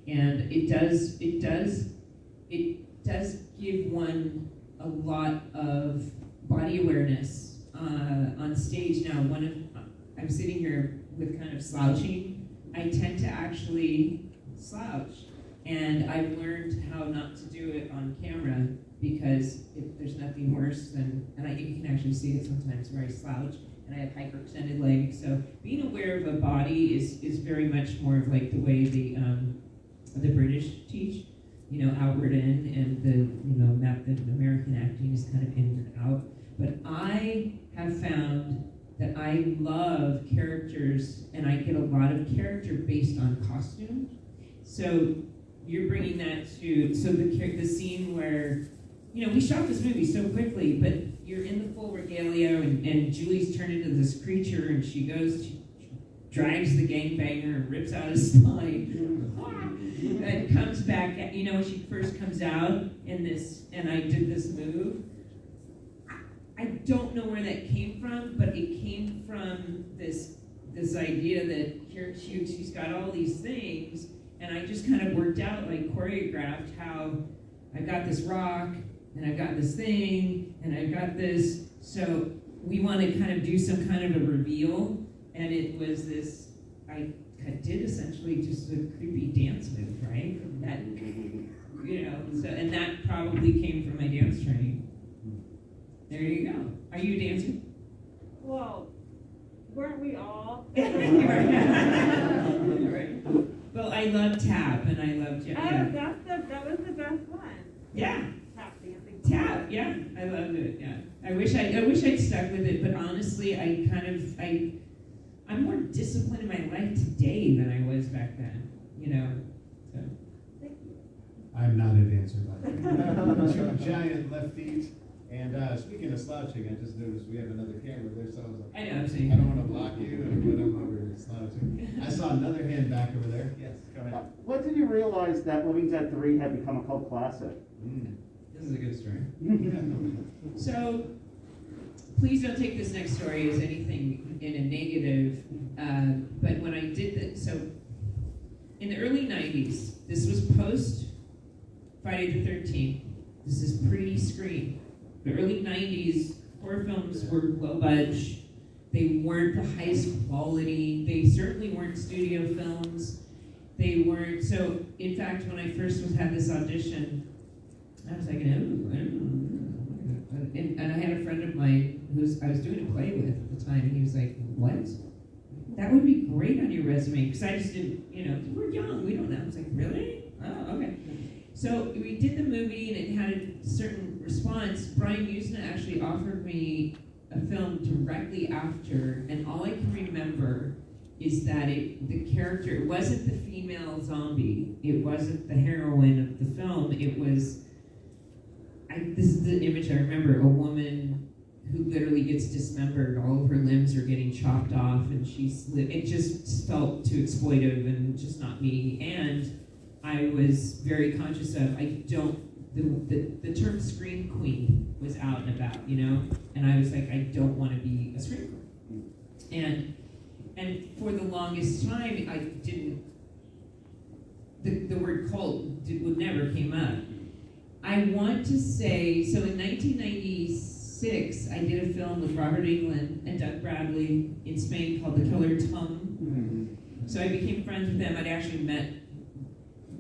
and it does give one a lot of body awareness on stage. Now, I'm sitting here with kind of slouching. I tend to actually slouch, and I've learned how not to do it on camera because there's nothing worse than, you can actually see it sometimes where I slouch and I have hyperextended legs. So being aware of a body is very much more of like the way the British teach, outward in, and the method of American acting is kind of in and out. But I have found that I love characters, and I get a lot of character based on costume. So you're bringing that to, the scene where, we shot this movie so quickly, but you're in the full regalia, and Julie's turned into this creature, and she drags the gangbanger and rips out his spine. And comes back, when she first comes out and I did this move. I don't know where that came from, but it came from this idea that here she's got all these things, and I just kind of worked out, like choreographed how I've got this rock, and I've got this thing, and I've got this. So we want to kind of do some kind of a reveal, and it was this. I did essentially just a creepy dance move, right? That so, and that probably came from my dance training. There you go. Are you a dancer? Well, weren't we all? Right. Well, I love tap, and I love that was the best one. Yeah. Tap dancing. Tap, yeah. I loved it. Yeah. I wish I'd stuck with it, but honestly, I'm more disciplined in my life today than I was back then. So. Thank you. I'm not a dancer, by the way. Two giant left feet. And speaking of slouching, I just noticed we have another camera there, so I was like, I know, I'm saying. I don't want to block you, but I'm over slouching. I saw another hand back over there. Yes, go ahead. When did you realize that Living Dead 3 had become a cult classic? This is a good story. So, please don't take this next story as anything in a negative, but when I did that, so in the early 90s, this was post Friday the 13th, this is pre-Scream. The early 90s, horror films were low budge. They weren't the highest quality. They certainly weren't studio films. They weren't, so in fact, when I first had this audition, I was like, and I had a friend of mine I was doing a play with at the time, and he was like, what? That would be great on your resume, because I just didn't, we're young, we don't know. I was like, really? Oh, okay. So we did the movie, and it had a certain response. Brian Usna actually offered me a film directly after, and all I can remember is that the character, it wasn't the female zombie, it wasn't the heroine of the film, it was, this is the image I remember, a woman who literally gets dismembered, all of her limbs are getting chopped off, and it just felt too exploitive and just not me, and I was very conscious of, the term scream queen was out and about, you know, and I was like, I don't want to be a scream queen. And for the longest time, I didn't. The word cult would never came up. I want to say, so in 1996, I did a film with Robert Englund and Doug Bradley in Spain called The Killer Tongue. Mm-hmm. So I became friends with them. I'd actually met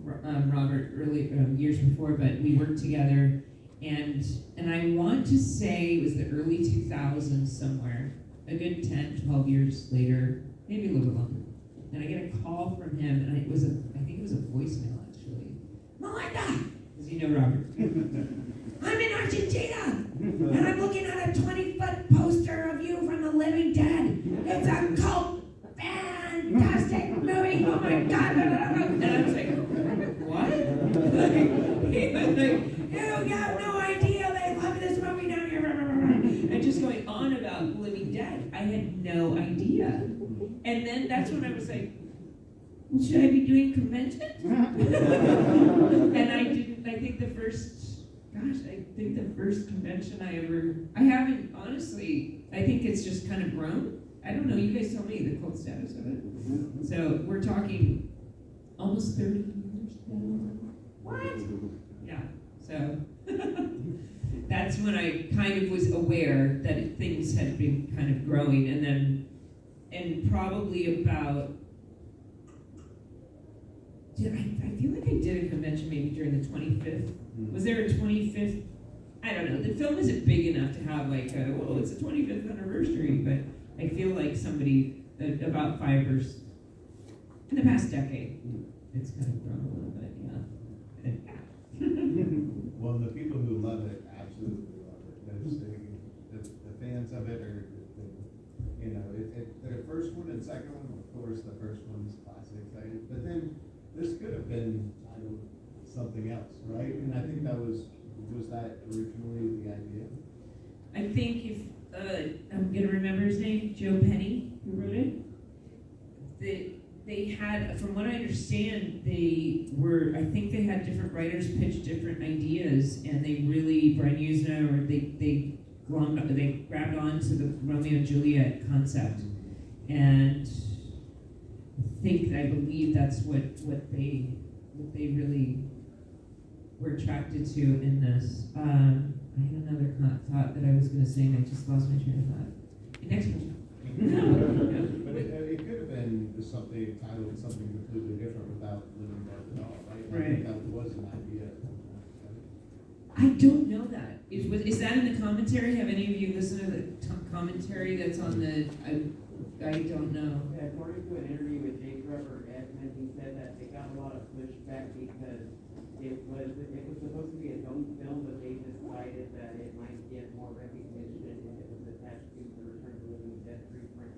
Robert early years before, but we worked together. And I want to say it was the early 2000s somewhere, a good 10, 12 years later, maybe a little bit longer. And I get a call from him, and I think it was a voicemail actually. Melinda! Because you know Robert. I'm in Argentina, and I'm looking at a 20-foot poster of you from the living dead. It's a cult, fantastic movie, oh my God. And I was like, what? He was like, you have no idea, they love this movie down here. And just going on about living dead. I had no idea. And then that's when I was like, should I be doing conventions? And I didn't, I think the first convention I haven't, honestly, I think it's just kind of grown. I don't know, you guys tell me the cult status of it. So we're talking almost 30 years now. What? Yeah, so that's when I kind of was aware that things had been kind of growing, and probably about, I feel like I did a convention maybe during the 25th. Was there a 25th? I don't know. The film isn't big enough to have like, it's a 25th anniversary, but I feel like somebody, about 5 or in the past decade, it's kind of grown a little bit, yeah. Well, the people who love it absolutely love it. The fans of it are, you know, the first one and second one, of course, the first one's classic, right? But then this could have been titled something else, right? And I think that was that originally the idea? I think if, I'm going to remember his name, Joe Penny, who wrote it. They had, from what I understand, I think they had different writers pitch different ideas, and they really, Brian Usna, or they grabbed onto the Romeo and Juliet concept, and I believe that's what they really were attracted to in this. I had another thought that I was going to say, and I just lost my train of thought. Next question. But it could have been something titled something completely different without living death at all, right? I think that was an idea. I don't know that. Is that in the commentary? Have any of you listened to the commentary that's on the? I don't know. According to an interview with Jake Rubber Edmund, he said that they got a lot of pushback because it was supposed to be its own film, but they decided that it might get more recognition if it was attached to the Return of the Living Dead franchise,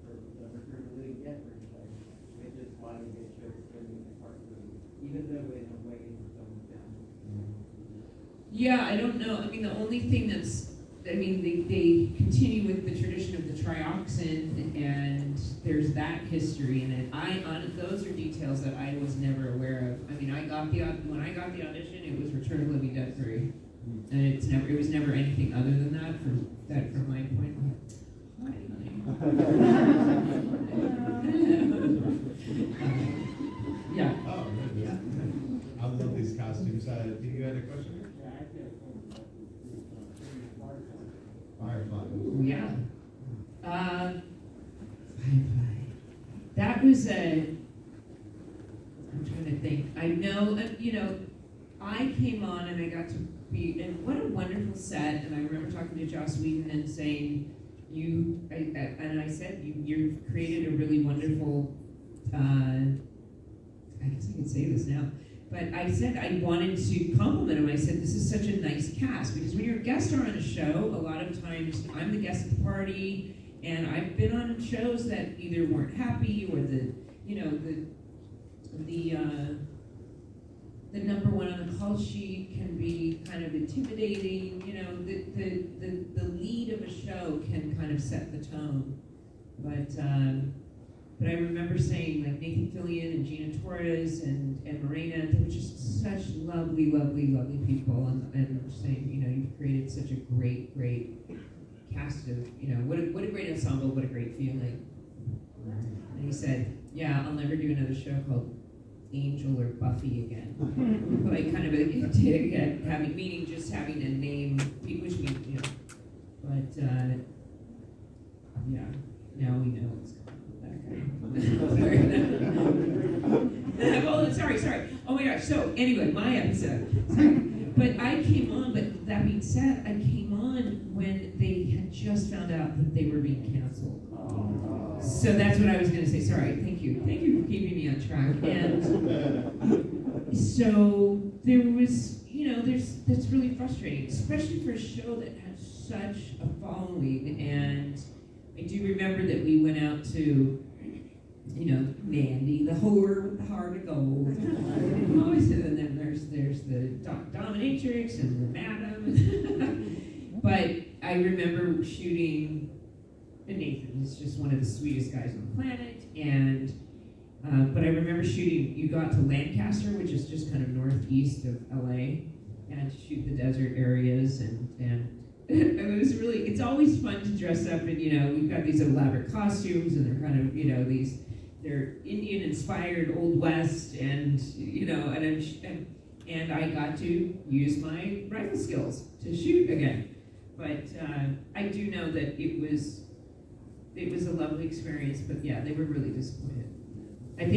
or the Return of the Living Dead franchise, which is why they chose Gruesome and Grotesque, even though in a way it's its own film. Yeah, I don't know. I mean, the only thing they continue with the tradition of the trioxin, and there's that history in it. Those are details that I was never aware of. I mean, when I got the audition, it was Return of the Living Dead 3, and it was never anything other than that. From my point. Yeah. Oh, yeah. I love these costumes. Do you have a question? Firefly. Yeah. That was I'm trying to think. I know, I came on and I got to be, and what a wonderful set. And I remember talking to Joss Whedon and saying, I said, you've created a really wonderful, I guess I can say this now. But I said I wanted to compliment him. I said, this is such a nice cast. Because when you're a guest star on a show, a lot of times I'm the guest at the party, and I've been on shows that either weren't happy or the number one on the call sheet can be kind of intimidating. The lead of a show can kind of set the tone. But But I remember saying, like, Nathan Fillion and Gina Torres and Morena, they were just such lovely, lovely, lovely people. And saying, you know, you've created such a great, great cast of, you know, what a great ensemble, what a great feeling. And he said, yeah, I'll never do another show called Angel or Buffy again. But I kind of did again, meaning just having a name, which means, you know, but yeah, now we know it's that guy. Oh, sorry. Oh my gosh. So anyway, my episode. Sorry. But I came on, but that being said, I came on when they had just found out that they were being canceled. So that's what I was going to say. Sorry. Thank you. Thank you for keeping me on track. And so there was, you know, that's really frustrating, especially for a show that had such a following. And I do remember that we went out to, you know, Mandy, the whore with the heart of gold. And then there's the dominatrix and the madam. But I remember shooting, and Nathan is just one of the sweetest guys on the planet. And but I remember shooting. You got to Lancaster, which is just kind of northeast of LA, and to shoot the desert areas and it was really. It's always fun to dress up, and you know, we've got these elaborate costumes, and they're kind of, you know, they're Indian-inspired Old West, and you know, and I got to use my rifle skills to shoot again. But I do know that it was a lovely experience. But yeah, they were really disappointed. I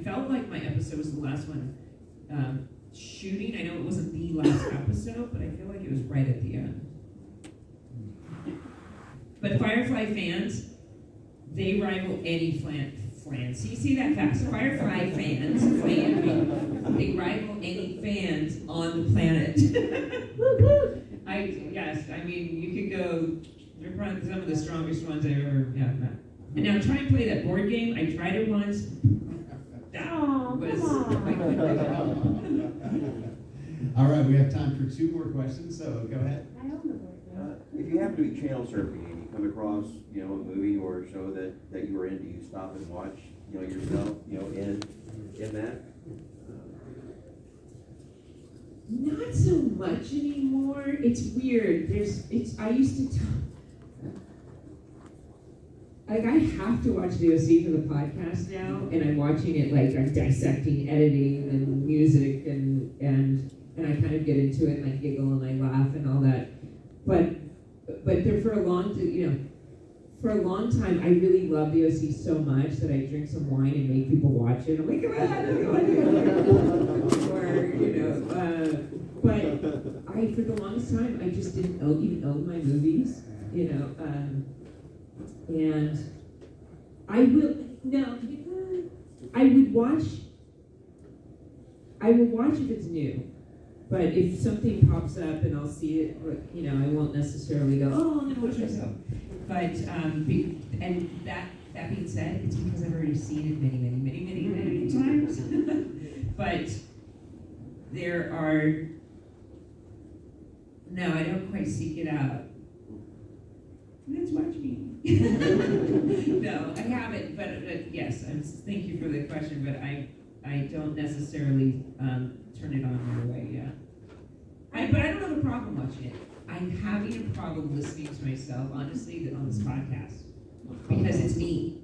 felt like my episode was the last one shooting. I know it wasn't the last episode, but I feel like it was right at the end. But Firefly fans, they rival any fans. See that fast? Firefly fans, they rival any fans on the planet. I mean, you could go, they're probably some of the strongest ones I've ever met. And now try and play that board game. I tried it once. All right, we have time for 2 more questions, so go ahead. If you happen to be channel surfing and you come across, you know, a movie or a show that you were in, do you stop and watch, you know, yourself, you know, in that? Not so much anymore. It's weird. I used to like, I have to watch the OC for the podcast now, and I'm watching it like I'm dissecting editing and music, and I kind of get into it and I giggle and I laugh and all that. But there for a long time, I really love the OC so much that I drink some wine and make people watch it. I'm like, come on, or you know. But for the longest time, I just didn't even own my movies, you know. And I will watch if it's new. But if something pops up and I'll see it, you know, I won't necessarily go, oh, I'm gonna watch myself. But and that being said, it's because I've already seen it many times. But I don't quite seek it out. Let's watch me. No, I haven't. But yes, thank you for the question. But I don't necessarily turn it on right away. Yeah. But I don't have a problem watching it. I'm having a problem listening to myself, honestly, on this podcast, because it's me.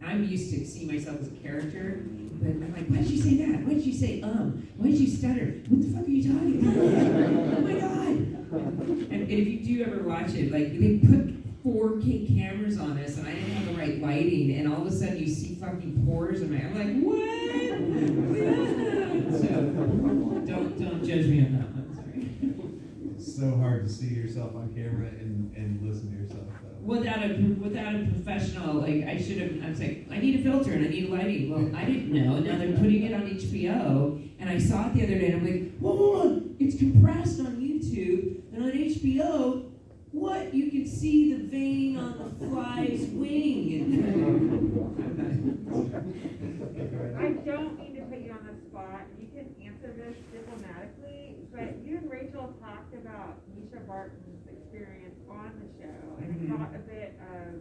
I'm used to seeing myself as a character, but I'm like, why did you say that? Why did you say why did you stutter? What the fuck are you talking about? Oh my god! And if you do ever watch it, like, they put 4K cameras on us, and I didn't have the right lighting, and all of a sudden you see fucking pores in my. I'm like, what? So don't judge me on that one. Sorry. It's so hard to see yourself on camera and listen to yourself. Without a professional, like, I should have. I was like, I need a filter and I need lighting. Well, I didn't know, and now they're putting it on HBO, and I saw it the other day, and I'm like, whoa, it's compressed on YouTube, and on HBO. What? You can see the vein on the fly's wing. I don't mean to put you on the spot. You can answer this diplomatically, but you and Rachel talked about Misha Barton's experience on the show, and it got a bit of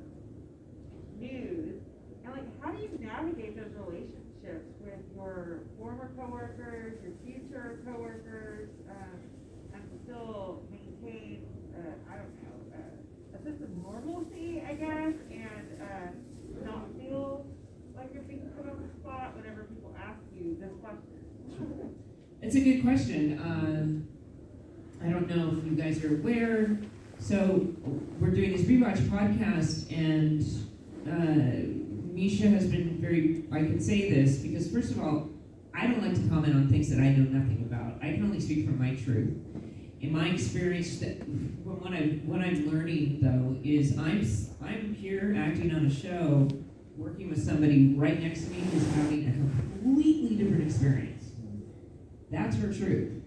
news And like, how do you navigate those relationships with your former coworkers, your future coworkers, and still maintain, I don't know, a sense of normalcy, I guess, and not feel like you're being put on the spot whenever people ask you this question? It's a good question. I don't know if you guys are aware. So we're doing this rewatch podcast, and Misha has been very, I can say this, because first of all, I don't like to comment on things that I know nothing about. I can only speak from my truth. In my experience, that what I'm learning though is I'm here acting on a show, working with somebody right next to me who's having a completely different experience. That's her truth.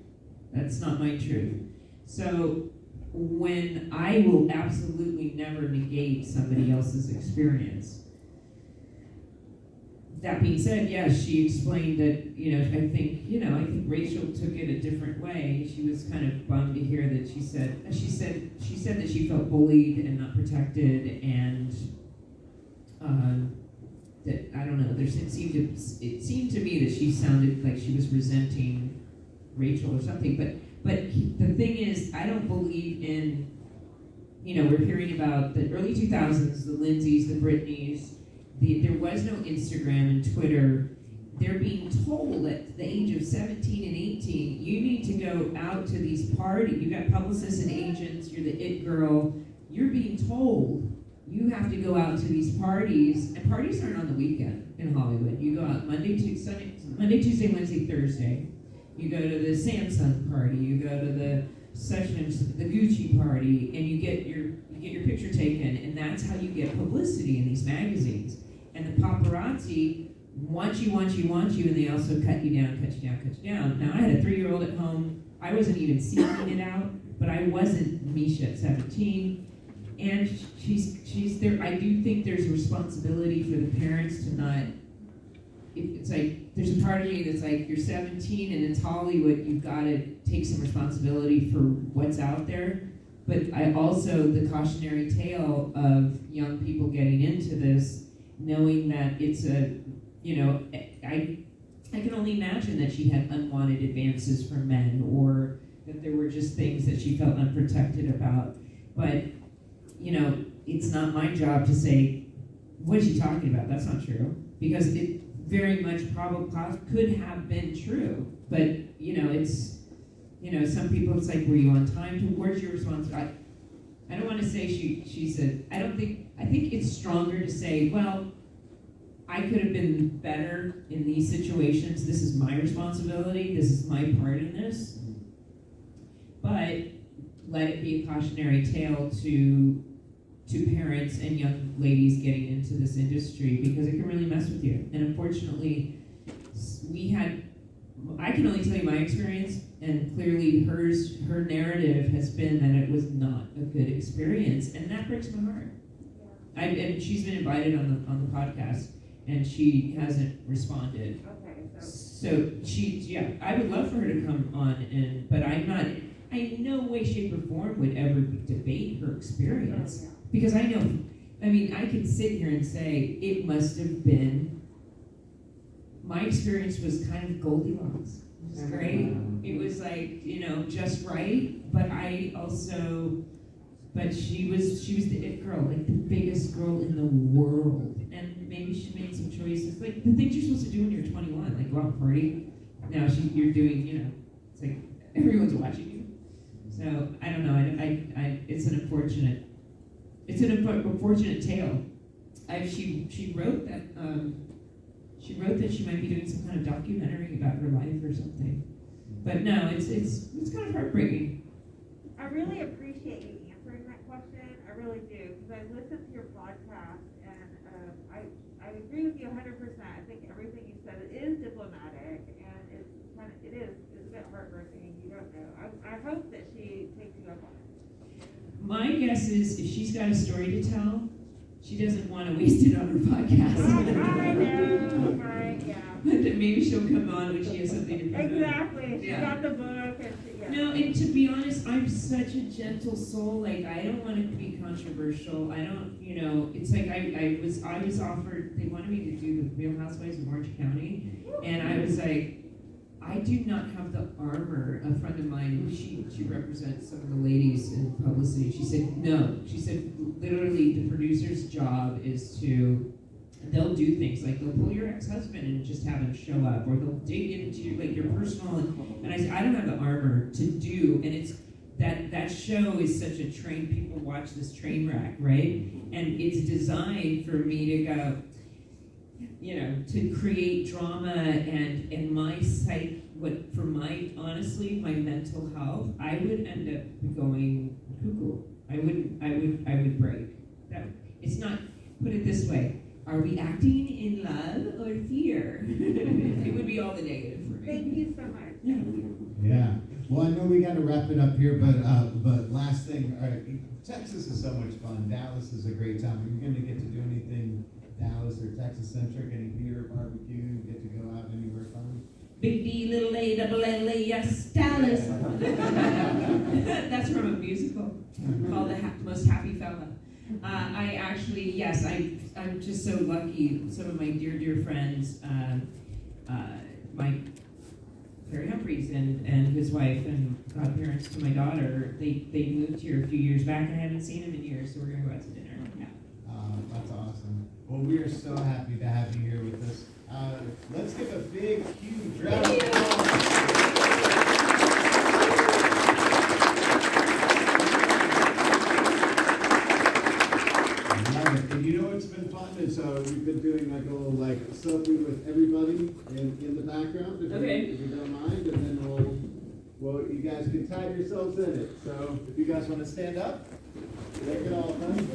That's not my truth. So when I will absolutely never negate somebody else's experience. That being said, yes, she explained that, I think Rachel took it a different way. She was kind of bummed to hear that she said that she felt bullied and not protected, and that, I don't know, it seemed to me that she sounded like she was resenting Rachel or something, but the thing is, I don't believe in, we're hearing about the early 2000s, the Lindsays, the Britneys, there was no Instagram and Twitter. They're being told at the age of 17 and 18, you need to go out to these parties. You got publicists and agents, you're the it girl. You're being told you have to go out to these parties, and parties aren't on the weekend in Hollywood. You go out Monday, Tuesday, Wednesday, Thursday. You go to the Samsung party, you go to the Sessions, the Gucci party, and you get your picture taken, and that's how you get publicity in these magazines. And the paparazzi want you, and they also cut you down. Now, I had a 3-year-old at home. I wasn't even seeking it out, but I wasn't Misha at 17. And she's there. I do think there's a responsibility for the parents to not, it's like, there's a part of me that's like, you're 17 and it's Hollywood, you've got to take some responsibility for what's out there. But I also, the cautionary tale of young people getting into this, knowing that it's I can only imagine that she had unwanted advances from men, or that there were just things that she felt unprotected about. But, it's not my job to say, what is she talking about? That's not true. Because it very much probably could have been true. But, it's, some people, it's like, were you on time? Where's your response? I don't want to say she said, I think it's stronger to say, well, I could have been better in these situations. This is my responsibility. This is my part in this. But let it be a cautionary tale to parents and young ladies getting into this industry, because it can really mess with you. And unfortunately, I can only tell you my experience, and clearly her narrative has been that it was not a good experience, and that breaks my heart. And she's been invited on the podcast, and she hasn't responded. Okay, So I would love for her to come on, but I in no way, shape, or form would ever debate her experience. Because I can sit here and say, it must have been, my experience was kind of Goldilocks. It was great. It was like, just right, but she was the it girl, like the biggest girl in the world. And maybe she made some choices, like the things you're supposed to do when you're 21, like go out and party. Now you're doing, it's like everyone's watching you. So I don't know. It's an unfortunate tale. She wrote that. She wrote that she might be doing some kind of documentary about her life or something. But no, it's kind of heartbreaking. I really appreciate you answering that question. I really do, because I listened to your podcast, and I agree with you 100%. I think everything you said is diplomatic, and it's a bit heartbreaking. You don't know. I hope that she takes you up on it. My guess is if she's got a story to tell, she doesn't want to waste it on her podcast. I know, right? Yeah. But that maybe she'll come on when she has something to promote. Exactly, she Yeah. got the book and she, yeah. No, and to be honest, I'm such a gentle soul. Like, I don't want to be controversial. I don't, it's like I was offered. They wanted me to do the Real Housewives of Orange County, and I was like, I do not have the armor. A friend of mine, she represents some of the ladies in publicity. She said no. She said literally the producer's job is to. They'll do things like they'll pull your ex-husband and just have him show up, or they'll dig into your personal. And I said, I don't have the armor to do, and it's that show is such a train. People watch this train wreck, right? And it's designed for me to go, to create drama and my psych. For my honestly, my mental health, I would end up going cuckoo. I would break. It's not. Put it this way. Are we acting in love or fear? It would be all the negative for me. Thank you so much. Yeah. Well, I know we got to wrap it up here, but last thing, all right, Texas is so much fun. Dallas is a great time. Are you going to get to do anything Dallas or Texas centric? Any beer, barbecue? Get to go out anywhere fun? Big D, little A, double L, A, yes, Dallas. That's from a musical called The Most Happy Fella. I actually, yes, I'm just so lucky. Some of my dear friends, my Terry Humphreys and his wife and godparents to my daughter, they moved here a few years back, and I haven't seen them in years, so we're gonna go out to dinner. Yeah. That's awesome. Well, we are so happy to have you here with us. Let's give a big, huge round of applause. And you know what's been fun is we've been doing like a little selfie with everybody in the background, if you don't mind, and then well, you guys can tag yourselves in it. So if you guys want to stand up, make it all fun.